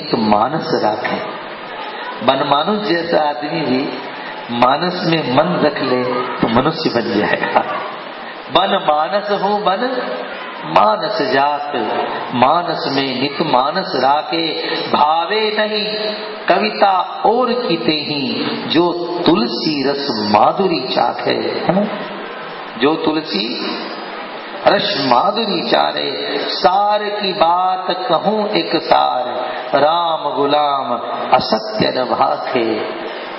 नित मानस राखे। मनमानुष जैसा आदमी भी मानस में मन रख ले तो मनुष्य बन जाएगा। बन मानस हो बन मानस जात, मानस में नित मानस राखे। भावे नहीं कविता और कीते ही, जो तुलसी रस माधुरी चाखे। जो तुलसी रस माधुरी चारे। सार की बात कहूं एक सार, राम गुलाम असत्य न भाखे।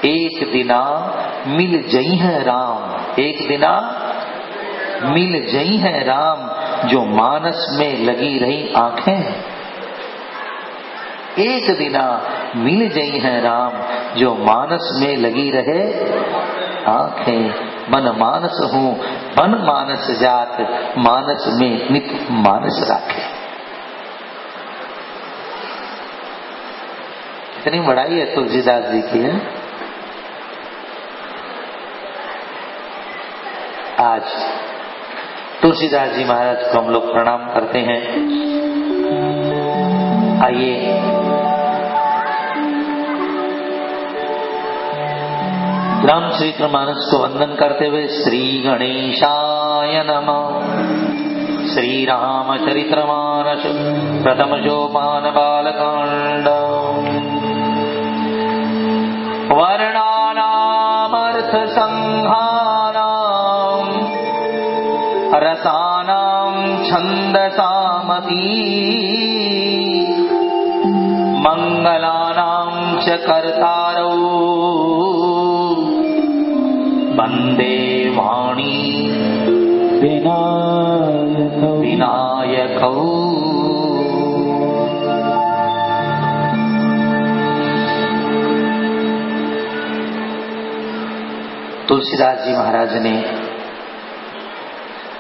एक दिना मिल जई है राम, एक दिना मिल जई है राम, जो मानस में लगी रही आंखें। एक दिना मिल जई है राम, जो मानस में लगी रहे आंखें। मन मानस हूँ बन मानस जात, मानस में नित मानस राखे। कितनी बड़ाई है तुलसीदास जी की है। आज तुलसीदास जी महाराज को हम लोग प्रणाम करते हैं। आइए रामचरितमानस को वंदन करते हुए श्री गणेशाय नमः। श्री रामचरितमानस प्रथम सोपान बालकांड। वर्णानामर्थ संहानाम रसानां छन्दसामपि, मंगलानां च कर्तारौ वन्दे वाणी विनायकौ। तुलसीदास जी महाराज ने,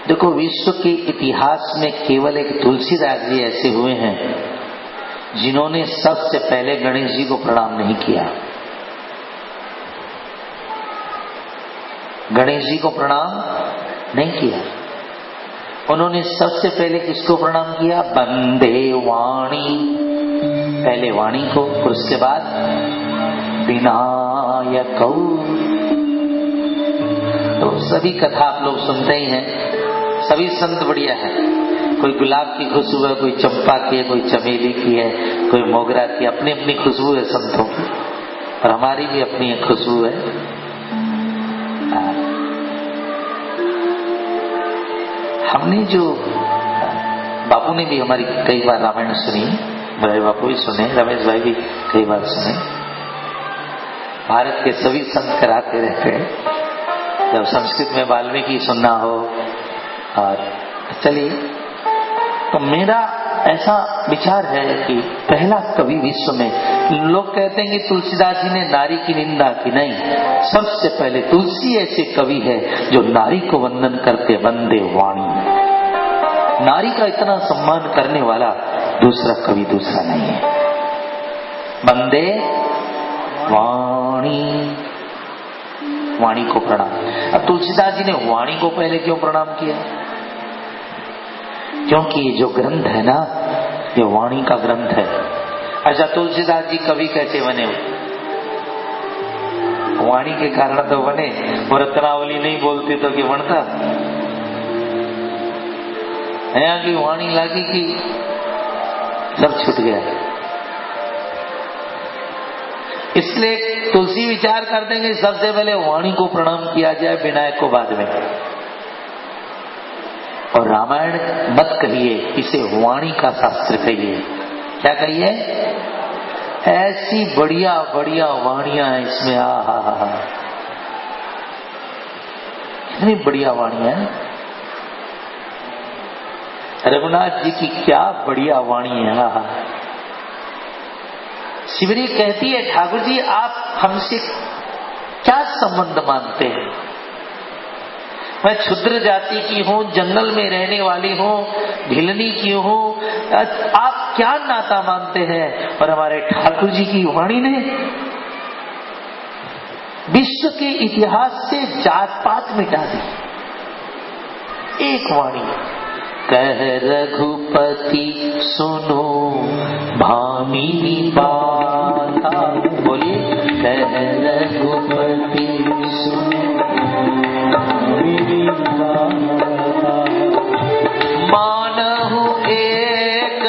देखो विश्व के इतिहास में केवल एक तुलसीदास जी ऐसे हुए हैं जिन्होंने सबसे पहले गणेश जी को प्रणाम नहीं किया। गणेश जी को प्रणाम नहीं किया, उन्होंने सबसे पहले किसको प्रणाम किया? वंदे वाणी, पहले वाणी को, और उसके बाद विनायकौ। तो सभी कथा आप लोग सुनते ही हैं, सभी संत बढ़िया है। कोई गुलाब की खुशबू है, कोई चंपा की है, कोई चमेली की है, कोई मोगरा की, अपनी अपनी खुशबू है संतों की, और हमारी भी अपनी एक खुशबू है। हमने जो बापू ने भी हमारी कई बार रामायण सुनी, बड़े बापू भी सुने, रमेश भाई भी कई बार सुने। भारत के सभी संत कराते रहते हैं। जब संस्कृत में वाल्मीकि सुनना हो, और चलिए, तो मेरा ऐसा विचार है कि पहला कवि विश्व में, लोग कहते हैं कि तुलसीदास जी ने नारी की निंदा की, नहीं, सबसे पहले तुलसी ऐसे कवि है जो नारी को वंदन करते, वंदे वाणी। नारी का इतना सम्मान करने वाला दूसरा कवि दूसरा नहीं है। वंदे वाणी, वाणी को प्रणाम। अब तुलसीदास जी ने वाणी को पहले क्यों प्रणाम किया? क्योंकि ये जो ग्रंथ है ना, ये वाणी का ग्रंथ है। अच्छा, तुलसीदास जी कवि कैसे बने? वाणी के कारण तो बने। वो रत्नावली नहीं बोलती तो कि बनता? यहाँ की वाणी लागी कि सब छूट गया। इसलिए तुलसी विचार करते हैं कि सबसे पहले वाणी को प्रणाम किया जाए, विनायक को बाद में। और रामायण मत कहिए, इसे वाणी का शास्त्र कहिए। क्या कहिए? ऐसी बढ़िया बढ़िया वाणियां हैं इसमें, आ कितनी बढ़िया वाणियां हैं। रघुनाथ जी की क्या बढ़िया वाणी है। शिवरी कहती है, ठाकुर जी आप हमसे क्या संबंध मानते हैं? मैं क्षुद्र जाति की हूँ, जंगल में रहने वाली हूँ, भिलनी की हूँ, आप क्या नाता मानते हैं? और हमारे ठाकुर जी की वाणी ने विश्व के इतिहास से जात पात मिटा दी। एक वाणी, कह रघुपति सुनो भामिनी बाता। बोलिए, कह रघुपति सुनो भामिनी बाता। मानहु एक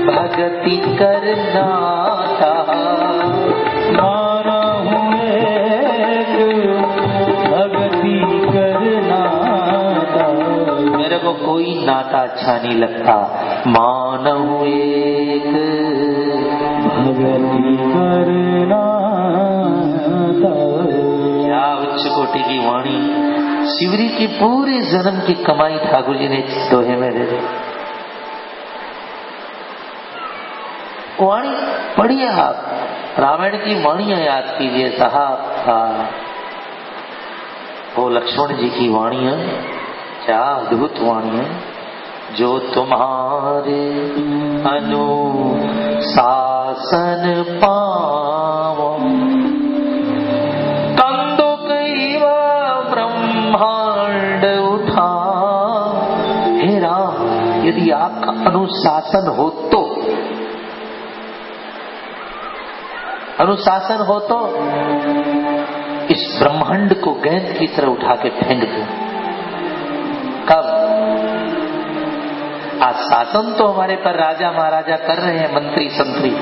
भगति करना था। मानहु एक भगति करना था। मेरे को कोई नाता अच्छा नहीं लगता। मानहु एक भगति करना था। क्या उच्च कोटि की वाणी। शिवरी की पूरे जन्म की कमाई ठाकुर जी ने दोहे में दे दी। वाणी पढ़िए आप, रामायण की वाणियां याद कीजिए साहब। वो लक्ष्मण जी की वाणियां क्या अद्भुत वाणियां। जो तुम्हारे अनुशासन पावो, कंदुक ब्रह्मांड उठा। हे राम, यदि आपका अनुशासन हो तो, अनुशासन हो तो इस ब्रह्मांड को गेंद की तरह उठा के फेंक दो। कब? आज शासन तो हमारे पर राजा महाराजा कर रहे हैं, मंत्री संतरी,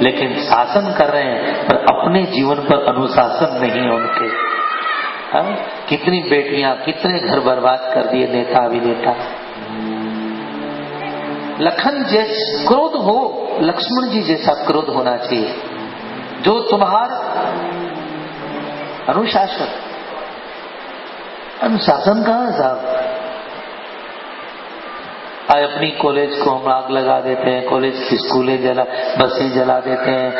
लेकिन शासन कर रहे हैं पर अपने जीवन पर अनुशासन नहीं है उनके। कितनी बेटियां, कितने घर बर्बाद कर दिए नेता अभिनेता। लखन जैसा क्रोध हो, लक्ष्मण जी जैसा क्रोध होना चाहिए। जो तुम्हार अनुशासन, अनुशासन कहाँ साहब। आज अपनी कॉलेज को हम आग लगा देते हैं, कॉलेज की स्कूलें जला, बसें जला देते हैं,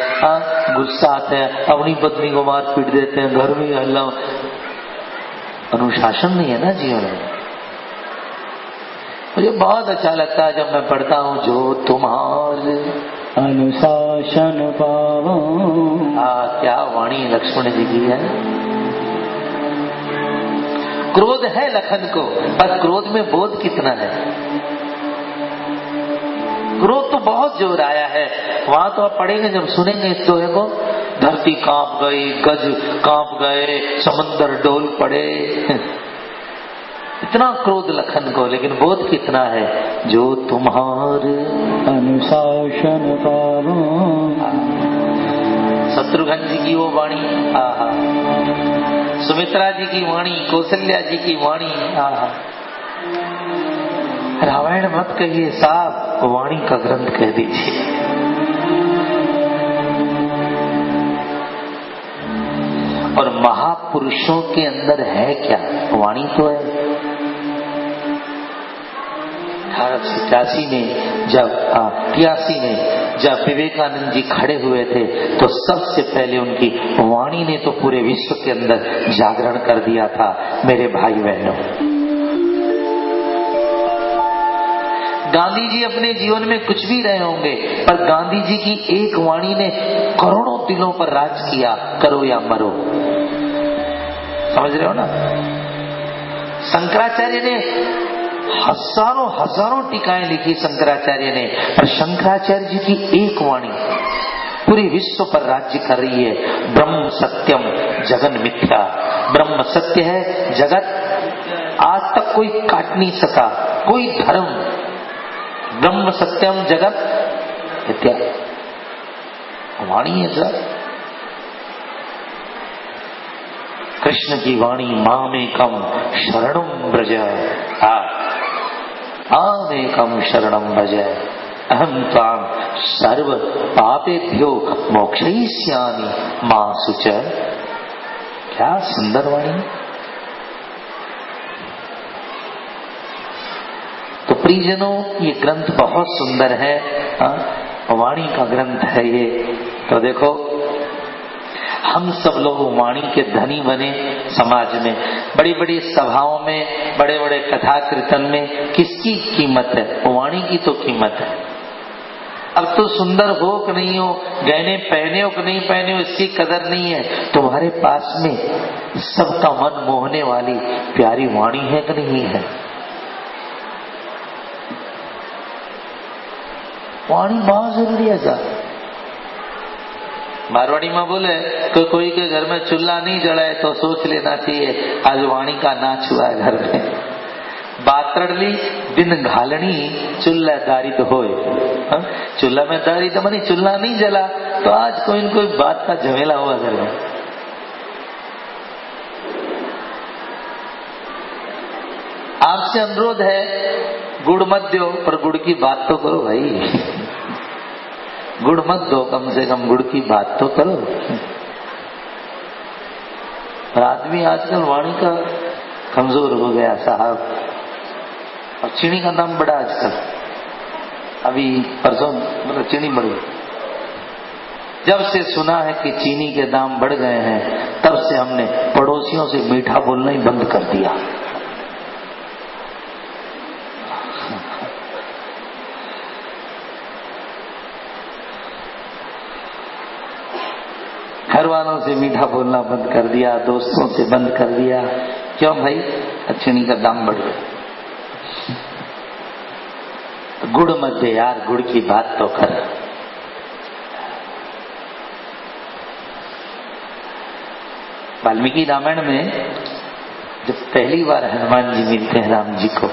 गुस्सा आता है, अपनी पत्नी को मार पीट देते हैं, घर में हल्ला। अनुशासन नहीं है ना जीवन में। मुझे बहुत अच्छा लगता है जब मैं पढ़ता हूँ, जो तुम्हारे अनुशासन पावो। क्या वाणी लक्ष्मण जी की है। क्रोध है लखन को, पर क्रोध में बोध कितना है। क्रोध तो बहुत जोर आया है। वहां तो आप पढ़ेंगे, जब सुनेंगे इस दोहे को, धरती कांप गई, गज कांप गए, समंदर डोल पड़े। इतना क्रोध लखन को, लेकिन बोध कितना है। जो तुम्हारे अनुशासन पावो। शत्रुघ्न जी की वो वाणी, आहा। सुमित्रा जी की वाणी, कौशल्या जी की वाणी, आहा। रामायण मत कहिए साहब, वाणी का ग्रंथ कह दीजिए। और महापुरुषों के अंदर है क्या, वाणी तो है। 1887 में जब 83 में जब विवेकानंद जी खड़े हुए थे, तो सबसे पहले उनकी वाणी ने तो पूरे विश्व के अंदर जागरण कर दिया था। मेरे भाई बहनों, गांधी जी अपने जीवन में कुछ भी रहे होंगे, पर गांधी जी की एक वाणी ने करोड़ों दिलों पर राज किया। करो या मरो, समझ रहे हो ना। शंकराचार्य ने हजारों हजारों टीकाएं लिखी शंकराचार्य ने, पर शंकराचार्य जी की एक वाणी पूरे विश्व पर राज्य कर रही है। ब्रह्म सत्यम जगन मिथ्या। ब्रह्म सत्य है, जगत आज तक कोई काट नहीं सका, कोई धर्म। ब्रह्म सत्यम जगत मिथ्या, वाणी है सर। कृष्ण की वाणी, मामेकम शरणम ब्रज। मामेकम शरणम ब्रज, अहम त्वाम सर्व पापेभ्यो मोक्षयिष्यामि मा शुच। क्या सुंदर वाणी। तो प्रियजनों, ये ग्रंथ बहुत सुंदर है, वाणी का ग्रंथ है ये। तो देखो, हम सब लोग वाणी के धनी बने। समाज में बड़ी बड़ी सभाओं में, बड़े बड़े कथा कीर्तन में किसकी कीमत है? वाणी की तो कीमत है। अब तो सुंदर हो कि नहीं हो, गहने पहने हो कि नहीं पहने हो, इसकी कदर नहीं है। तुम्हारे पास में सबका मन मोहने वाली प्यारी वाणी है कि नहीं है? वाणी बहुत जरूरी है साहब। मारवाड़ी में बोले कि कोई के घर में चूल्हा नहीं जलाए तो सोच लेना चाहिए आज वाणी का नाच हुआ है घर में। बातरली दिन घालनी चूल्हा दारिद होए। चूल्हा में दारिद मनी चूल्हा नहीं जला तो आज कोई न कोई बात का झमेला हुआ घर में। आपसे अनुरोध है गुड़ मत दो पर गुड़ की बात तो करो भाई। गुड़ मत दो कम से कम गुड़ की बात तो करो। पर आदमी आजकल वाणी का कमजोर हो गया साहब। और चीनी का दाम बढ़ा आजकल। अभी परसों मतलब चीनी बढ़ी। जब से सुना है कि चीनी के दाम बढ़ गए हैं तब से हमने पड़ोसियों से मीठा बोलना ही बंद कर दिया। घर वालों से मीठा बोलना बंद कर दिया, दोस्तों से बंद कर दिया। क्यों भाई? चीनी का दाम बढ़ गया। गुड़ मत दे यार, गुड़ की बात तो कर। वाल्मीकि रामायण में जब पहली बार हनुमान जी मिलते हैं राम जी को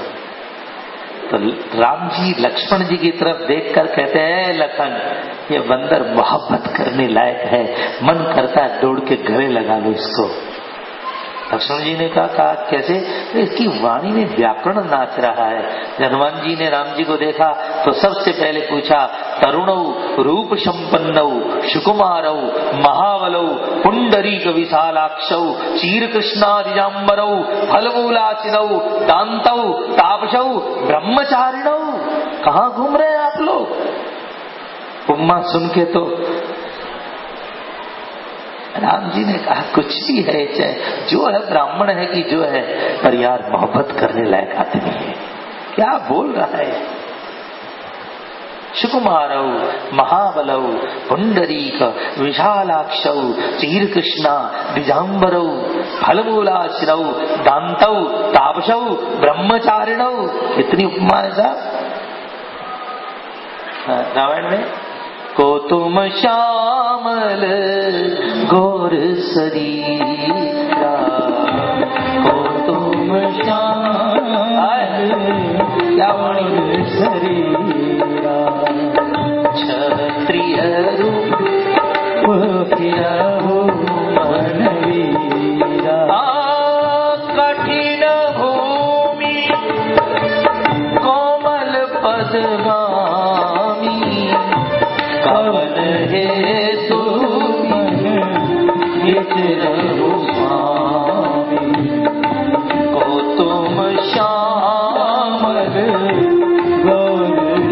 तो राम जी लक्ष्मण जी की तरफ देखकर कहते हैं लखन ये बंदर मोहब्बत करने लायक है, मन करता है दौड़ के गले लगा लो इसको। लक्ष्मण जी ने कहा कैसे? तो इसकी वाणी में व्याकरण नाच रहा है। हनुमान जी ने राम जी को देखा तो सबसे पहले पूछा तरुणौ रूप संपन्नौ सुकुमारौ महाबलौ पुंडरीक विशालाक्षौ चीर कृष्णादिजाम्बरौ फलमूलाचिनौ दान्तौ तापसौ ब्रह्मचारिणौ। कहाँ घूम रहे हैं आप लोग? उपमा सुन के तो राम जी ने कहा कुछ भी है चाहे जो है ब्राह्मण है कि जो है पर यार मोहब्बत करने लायक आदमी है। क्या बोल रहा है? सुकुमारौ महाबलौ पुंडरीक विशालाक्षौ चीर कृष्णा द्विजाम्बरौ फलमूलाश्रौ दान्तौ तापसौ ब्रह्मचारिणौ। इतनी उपमा है साहब रामायण में। को तुम श्यामल गौर शरीरा, को तुम श्यामल क्या वाणी शरीरा, क्षत्रिय रूप फिरहु मनवीरा, कठिन भूमि कोमल पदगामी, कवन हेतु विचरहु स्वामी, को तुम श्यामल गौर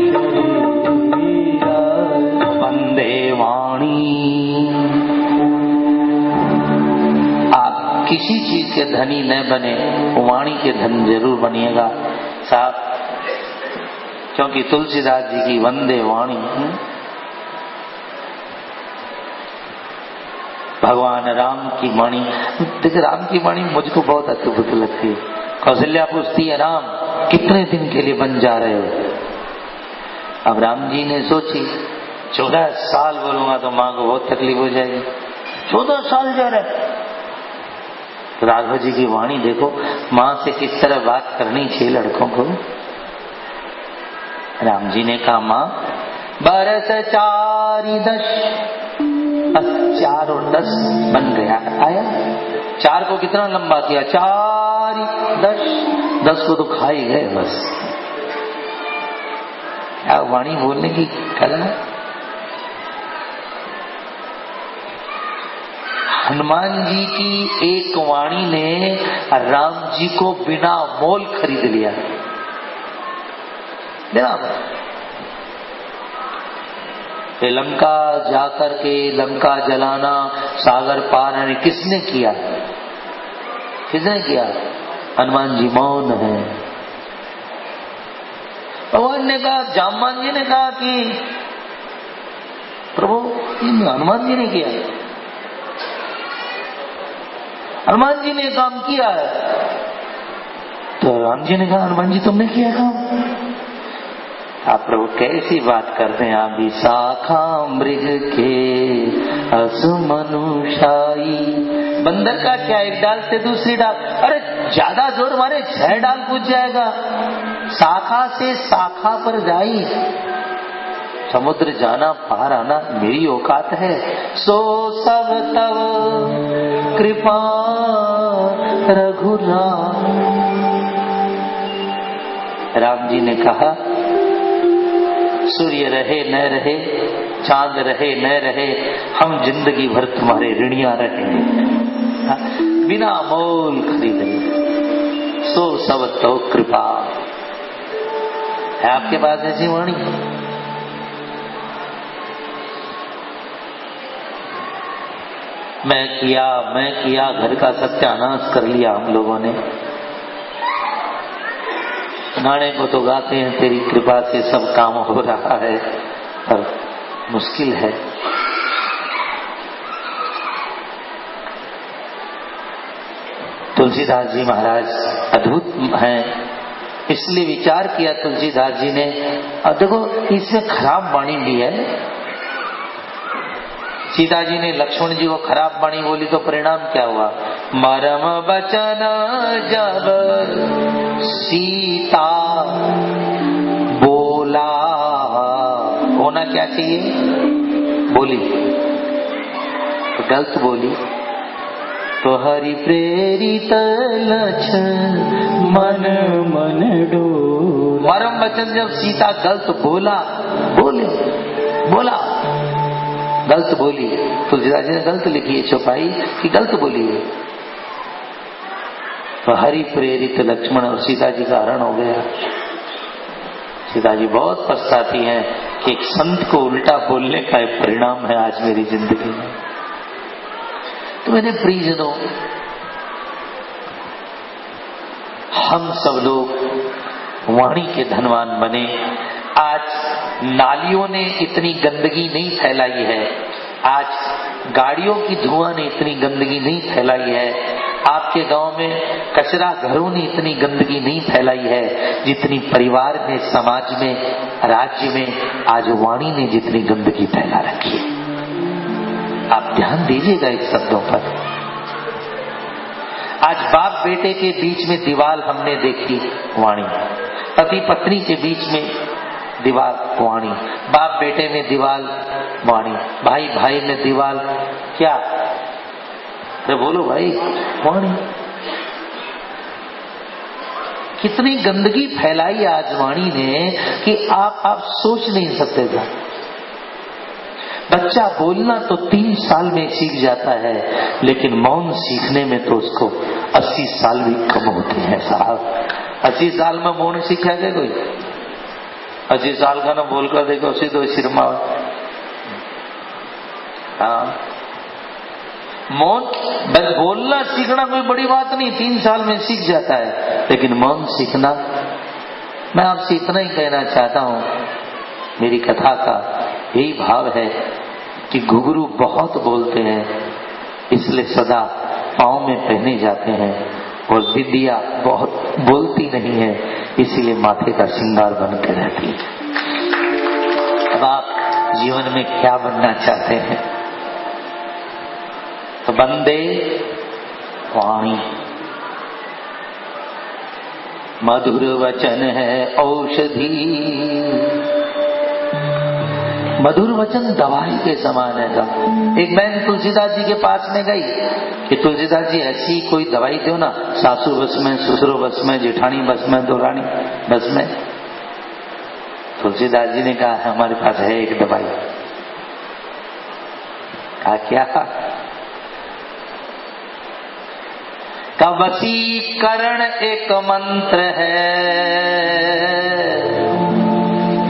शरीरा, वंदे वाणी। आप किसी चीज के धनी न बने, वाणी के धन जरूर बनिएगा साहब। क्योंकि तुलसीदास जी की वंदे वाणी भगवान राम की वाणी। देखिए राम की वाणी मुझको बहुत अद्भुत लगती है। कौशल्या पूछती है राम कितने दिन के लिए बन जा रहे हो? अब राम जी ने सोची 14 साल बोलूंगा तो माँ को बहुत तकलीफ हो जाएगी। 14 साल जा रहा है। तो राघव जी की वाणी देखो, माँ से किस तरह बात करनी चाहिए लड़कों को। राम जी ने कहा माँ बरस 4 4 और 10 बन गया। आया 4 को कितना लंबा किया? 4 10 को तो खा ही गए बस। क्या वाणी बोलने की कला है। हनुमान जी की एक वाणी ने राम जी को बिना मोल खरीद लिया। लंका जाकर के लंका जलाना, सागर पार आने किसने किया? किसने किया? हनुमान जी मौन है। भगवान ने कहा, जामवान जी ने कहा कि प्रभु हनुमान जी ने किया। हनुमान जी ने काम किया है। तो राम जी ने कहा हनुमान जी तुमने किया काम? आप प्रभु कैसी बात करते हैं आप भी। शाखा मृग के असमनुषाई, बंदर का क्या एक डाल से दूसरी डाल, अरे ज्यादा जोर मारे 6 डाल कूद जाएगा। शाखा से शाखा पर जाई, समुद्र जाना पार आना मेरी औकात है। सो सब तव कृपा रघुराम। राम जी ने कहा सूर्य रहे न रहे, चांद रहे न रहे, हम जिंदगी भर तुम्हारे ऋणिया रहेंगे, बिना मोल खरीदे। सो सब तो कृपा है आपके पास ऐसी वाणी। मैं किया घर का सत्यानाश कर लिया हम लोगों ने। गाने को तो गाते हैं तेरी कृपा से सब काम हो रहा है, पर मुश्किल है। तुलसीदास जी महाराज अद्भुत हैं, इसलिए विचार किया तुलसीदास जी ने। और देखो इसमें खराब वाणी भी है। सीता जी ने लक्ष्मण जी को खराब वाणी बोली तो परिणाम क्या हुआ? मरम बचन जब सीता बोला, होना क्या चाहिए? बोली तो गलत बोली, तो हरि प्रेरित लक्ष्मण मन डोला। मरम वचन जब सीता गलत बोला, बोला गलत बोली। तुलसीदास जी ने गलत लिखी है चौपाई कि गलत बोली है, तो हरि प्रेरित लक्ष्मण और सीता जी का हरण हो गया। सीता जी बहुत पछताती हैं कि एक संत को उल्टा बोलने का एक परिणाम है आज मेरी जिंदगी में। तो मेरे प्रियजनों, हम सब लोग वाणी के धनवान बने। आज नालियों ने इतनी गंदगी नहीं फैलाई है, आज गाड़ियों की धुआं ने इतनी गंदगी नहीं फैलाई है, आपके गांव में कचरा घरों ने इतनी गंदगी नहीं फैलाई है जितनी परिवार में, समाज में, राज्य में आज वाणी ने जितनी गंदगी फैला रखी है। आप ध्यान दीजिएगा इस शब्दों पर। आज बाप बेटे के बीच में दीवार हमने देखी, वाणी। पति पत्नी के बीच में दीवार, वाणी। बाप बेटे में दीवार, वाणी। भाई भाई में दीवार, क्या? अरे बोलो भाई, वाणी। कितनी गंदगी फैलाई आज वाणी ने कि आप सोच नहीं सकते था। बच्चा बोलना तो 3 साल में सीख जाता है, लेकिन मौन सीखने में तो उसको 80 साल भी कम होते हैं साहब। 80 साल में मौन सीखा गया कोई? 80 साल का ना बोलकर देखो सीधो सिरमा। हाँ, मौन बोलना सीखना कोई बड़ी बात नहीं, 3 साल में सीख जाता है, लेकिन मौन सीखना। मैं आपसे इतना ही कहना चाहता हूँ, मेरी कथा का यही भाव है कि घुघरू बहुत बोलते हैं, इसलिए सदा पाँव में पहने जाते हैं, और बिंदिया बहुत बोलती नहीं है, इसीलिए माथे का श्रृंगार बन के रहती है। अब आप जीवन में क्या बनना चाहते हैं? तो बंदे वाणी। मधुर वचन है औषधि, मधुर वचन दवाई के समान है। एक बहन तुलसीदास जी के पास में गई कि तुलसीदास जी ऐसी कोई दवाई दो ना, सासू बस में, ससुरो बस में, जेठानी बस में, दौरानी बस में। तुलसीदास जी ने कहा हमारे पास है एक दवाई। कहा क्या? का वशीकरण एक मंत्र है,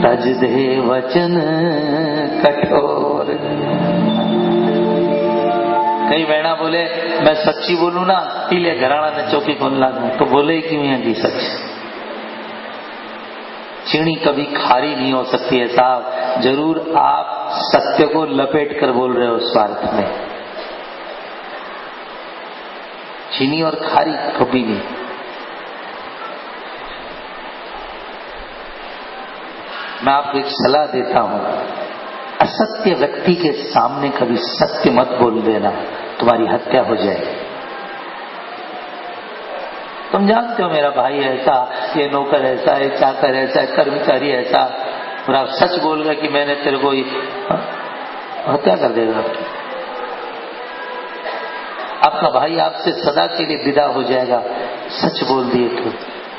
तज दे वचन कठोर। कई बहना बोले मैं सच्ची बोलूं ना, पीले घराना ने चौकी कौन लागू, तो बोले क्यों है कि सच। चीनी कभी खारी नहीं हो सकती है साहब, जरूर आप सत्य को लपेट कर बोल रहे हो स्वार्थ में। चीनी और खारी कभी नहीं। मैं आपको एक सलाह देता हूं, असत्य व्यक्ति के सामने कभी सत्य मत बोल देना, तुम्हारी हत्या हो जाएगी। तुम जानते हो मेरा भाई ऐसा, ये नौकर ऐसा है, चाकर ऐसा है, कर्मचारी ऐसा, और आप सच बोल रहे कि मैंने तेरे को हत्या कर देगा। आपका भाई आपसे सदा के लिए विदा हो जाएगा, सच बोल दिए तो।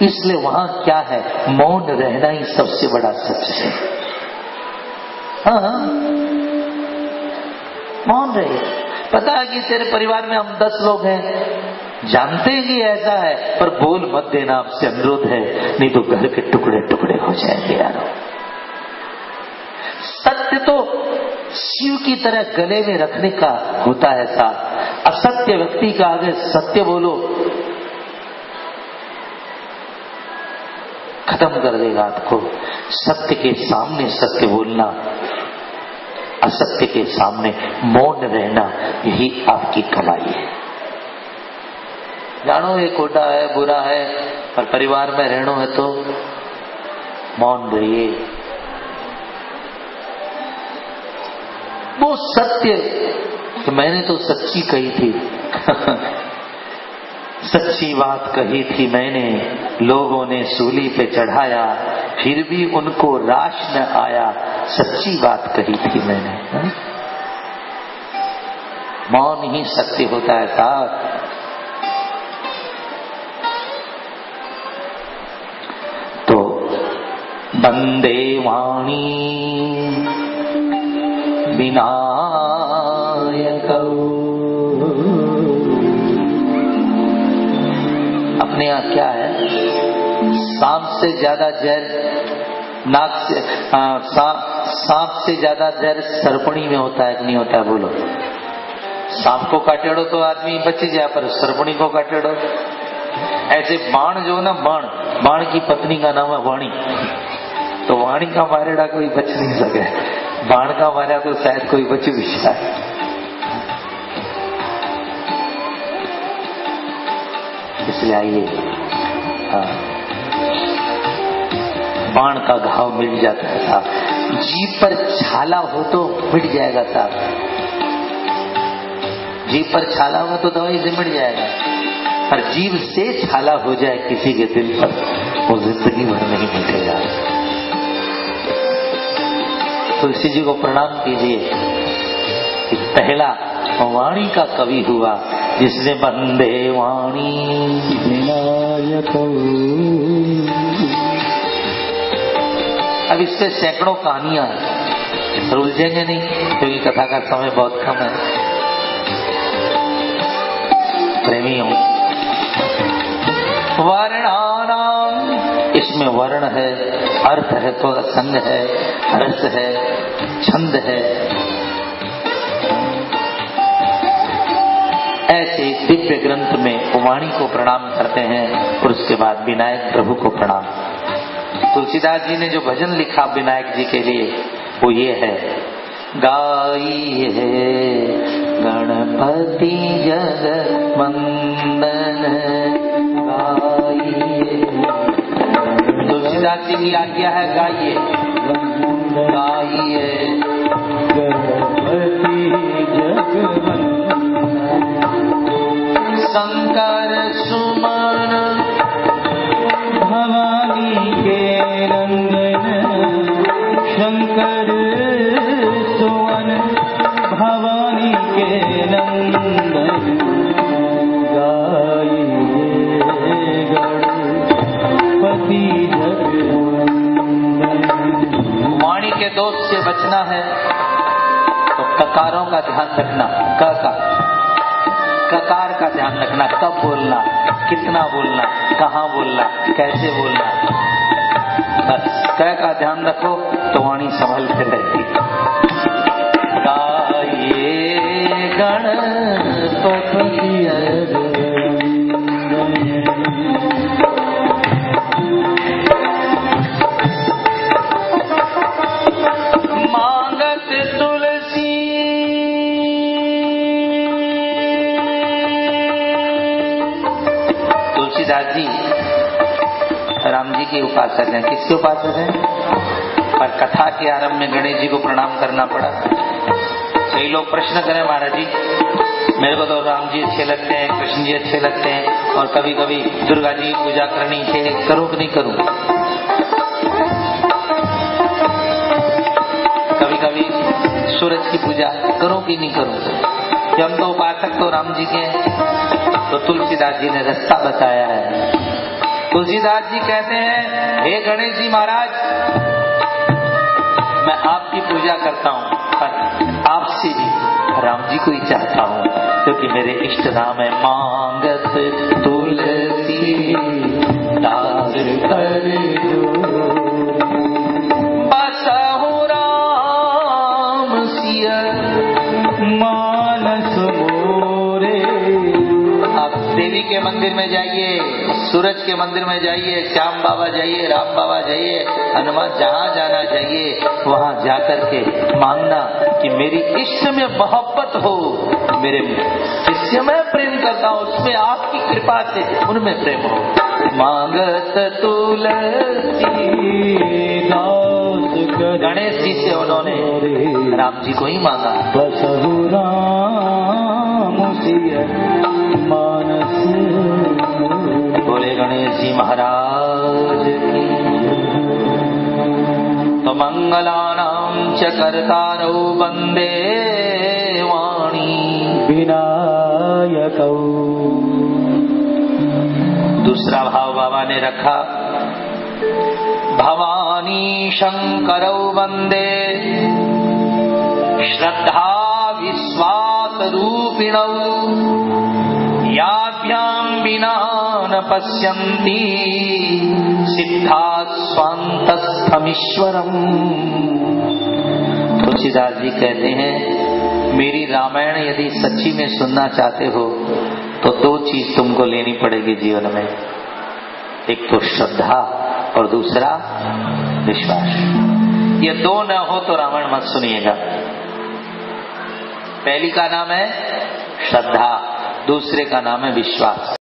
इसलिए वहां क्या है, मौन रहना ही सबसे बड़ा सच है। हाँ, मौन रहे। पता है कि तेरे परिवार में हम 10 लोग हैं, जानते हैं कि ऐसा है, पर बोल मत देना, आपसे अनुरोध है, नहीं तो घर के टुकड़े टुकड़े हो जाएंगे यार। सत्य तो शिव की तरह गले में रखने का होता है साथ। असत्य व्यक्ति का आगे सत्य बोलो, खत्म कर देगा आपको। सत्य के सामने सत्य बोलना, असत्य के सामने मौन रहना, यही आपकी कमाई है। जानो ये खोटा है, बुरा है, पर परिवार में रहना है तो मौन रहिए। वो सत्य कि मैंने तो सच्ची कही थी सच्ची बात कही थी मैंने, लोगों ने सूली पे चढ़ाया, फिर भी उनको राश न आया, सच्ची बात कही थी मैंने। मौन ही सत्य होता है साहब। तो बंदे वाणी विनायक, अपने यहाँ क्या है, सांप से ज्यादा जहर नाक से, सांप से ज्यादा जहर सरपणी में होता है कि नहीं होता है, बोलो। सांप को काटेड़ो तो आदमी बच जाए, पर सरपणी को काटेड़ो। ऐसे बाण जो ना, बाण की पत्नी का नाम है वाणी, तो वाणी का मारेड़ा कोई बच नहीं सके, बाण का मारा तो शायद कोई बच भी जाए। इसलिए आइए, बाण का घाव मिट जाता है साहब। जीभ पर छाला हो तो मिट जाएगा साहब, जीभ पर छाला हो तो दवाई से मिट जाएगा, पर जीभ से छाला हो जाए किसी के दिल पर, वो जिंदगी भर नहीं मिटेगा। तुलसी जी को प्रणाम कीजिए कि पहला वाणी का कवि हुआ जिसने बंदे वाणी विनायक। अब इस पे सैकड़ों कहानियां, उलझेंगे नहीं क्योंकि कथा का समय बहुत कम है। प्रेमियों, वर्णानाम, इसमें वर्ण है, अर्थ है, तो संग है, रस है, छंद है। ऐसे दिव्य ग्रंथ में वाणी को प्रणाम करते हैं और उसके बाद विनायक प्रभु को प्रणाम। तुलसीदास जी ने जो भजन लिखा विनायक जी के लिए वो ये है, गाई है गणपति जगवंदन, गाइए। तुलसीदास जी की आज्ञा है गाइए, गाइए गणपति जगवंदन, शंकर सुमन भवानी के रंगन, शंकर सुमन भवानी के नंदन, गाइए गणपति जगवंदन। वाणी के दोष से बचना है तो ककारों का ध्यान रखना, ककार का ध्यान रखना, कब बोलना, कितना बोलना, कहाँ बोलना, कैसे बोलना, बस क का ध्यान रखो तो वाणी संभल के रहेगी। गाइए गणपति मांगत तुलसी, तुलसीदास जी राम जी के उपासक हैं। किसके उपासक हैं? पर कथा के आरंभ में गणेश जी को प्रणाम करना पड़ा। कई लोग प्रश्न करें, महाराज जी मेरे को तो राम जी अच्छे लगते हैं, कृष्ण जी अच्छे लगते हैं, और कभी कभी दुर्गा जी की पूजा करनी चाहिए, करूं कि नहीं करूं? कभी कभी सूरज की पूजा करूं कि नहीं करूं? कि हम तो उपासक तो राम जी के हैं। तो तुलसीदास जी ने रास्ता बताया है। तुलसीदास जी कहते हैं, हे गणेश जी महाराज, मैं आपकी पूजा करता हूँ, पर आपसे भी राम जी को ही चाहता हूँ, क्योंकि मेरे इष्ट नाम है मांगत तुलसी दास कर बसहु राम सिय मानस मोरे। आप देवी के मंदिर में जाइए, सूरज के मंदिर में जाइए, श्याम बाबा जाइए, राम बाबा जाइए, हनुमान, जहाँ जाना चाहिए वहाँ जाकर के मांगना कि मेरी इष्ट में मोहब्बत हो, मेरे जिससे मैं प्रेम करता हूँ उसमें आपकी कृपा से उनमें प्रेम हो। मांगत तुलसी गणेश जी से उन्होंने राम जी को ही मांगा। बसहु राम सिय मानस। बोले गणेश जी महाराज की। तो मंगलानां च कर्तारौ वंदे वाणी विनायकौ। दूसरा भाव बाबा ने रखा, भवानी शंकरौ वंदे श्रद्धा विश्वास रूपिणौ याभ्यां विना न पश्यन्ति सिद्धात् स्वान्तस्थमीश्वरम्। तुलसीदास जी कहते हैं, मेरी रामायण यदि सच्ची में सुनना चाहते हो तो दो चीज तुमको लेनी पड़ेगी जीवन में, एक तो श्रद्धा और दूसरा विश्वास। ये दो न हो तो रामायण मत सुनिएगा। पहली का नाम है श्रद्धा, दूसरे का नाम है विश्वास।